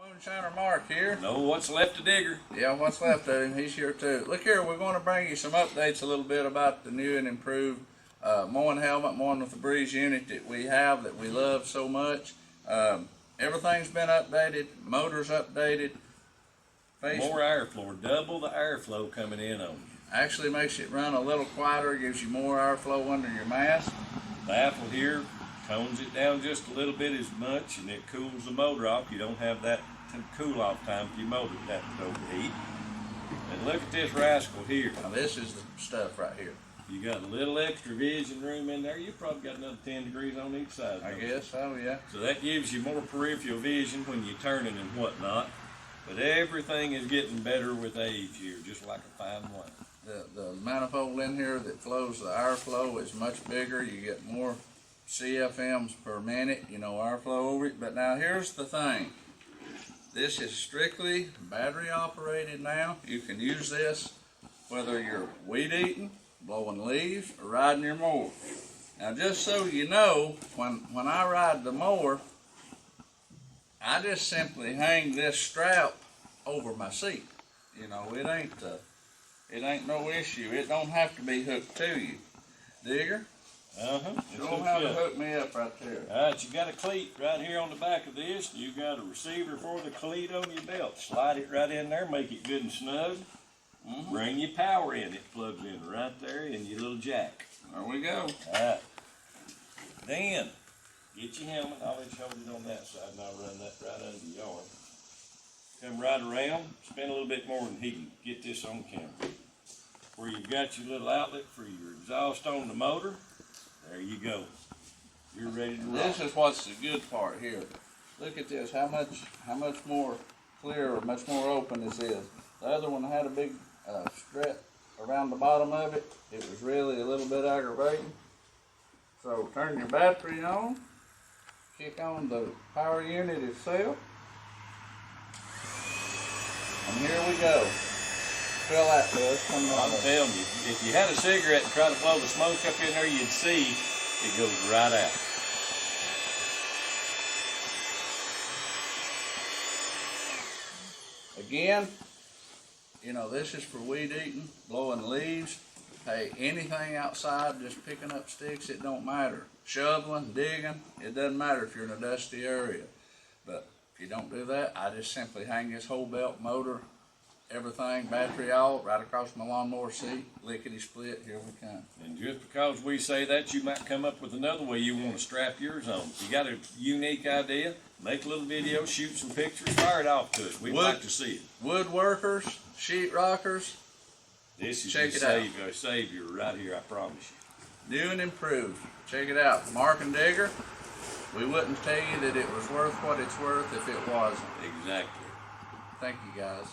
Moonshiner Mark here. Know what's left of Digger. Yeah, what's left of him, he's here too. Look here, we're going to bring you some updates a little bit about the new and improved mowing helmet, mowing with the breeze unit that we have that we love so much. Everything's been updated, motors updated. More airflow, double the airflow coming in on you. Actually makes it run a little quieter, gives you more airflow under your mask. Baffle here tones it down just a little bit as much, and it cools the motor off. You don't have that cool off time for your motor that would overheat. And look at this rascal here. Now this is the stuff right here. You got a little extra vision room in there. You probably got another 10 degrees on each side. I guess so, yeah. So that gives you more peripheral vision when you're turning and whatnot. But everything is getting better with age here, just like a fine wine. The manifold in here that flows the airflow is much bigger. You get more CFMs per minute, airflow over it. But now here's the thing. This is strictly battery operated now. You can use this whether you're weed eating, blowing leaves, or riding your mower. Now just so you know, when I ride the mower, I just simply hang this strap over my seat. It ain't no issue. It don't have to be hooked to you. Digger? Show them how to hook me up right there. Alright, you got a cleat right here on the back of this. You got a receiver for the cleat on your belt. Slide it right in there, make it good and snug. Bring your power in. It plugs in right there in your little jack. There we go. Alright. Then, get your helmet. I'll let you hold it on that side and I'll run that right under your arm. Come right around, spin a little bit more than he can get this on camera. Where you've got your little outlet for your exhaust on the motor, there you go. You're ready to roll. This is what's the good part here. Look at this, how much more clear or much more open this is. The other one had a big strip around the bottom of it. It was really a little bit aggravating. So turn your battery on, kick on the power unit itself, and here we go. Fill that to us. I'm telling you, if you had a cigarette and try to blow the smoke up in there, you'd see it goes right out. Again, this is for weed eating, blowing leaves. Hey, anything outside, just picking up sticks, it don't matter. Shoveling, digging, it doesn't matter if you're in a dusty area. But if you don't do that, I just simply hang this whole belt, motor, everything, battery all, right across my lawnmower seat, lickety split, here we come. And just because we say that, you might come up with another way you want to strap yours on. If you got a unique idea, make a little video, shoot some pictures, fire it off to us. We'd like to see it. Woodworkers, sheetrockers, this is your savior right here, I promise you. New and improved. Check it out. Mark and Digger, we wouldn't tell you that it was worth what it's worth if it wasn't. Exactly. Thank you, guys.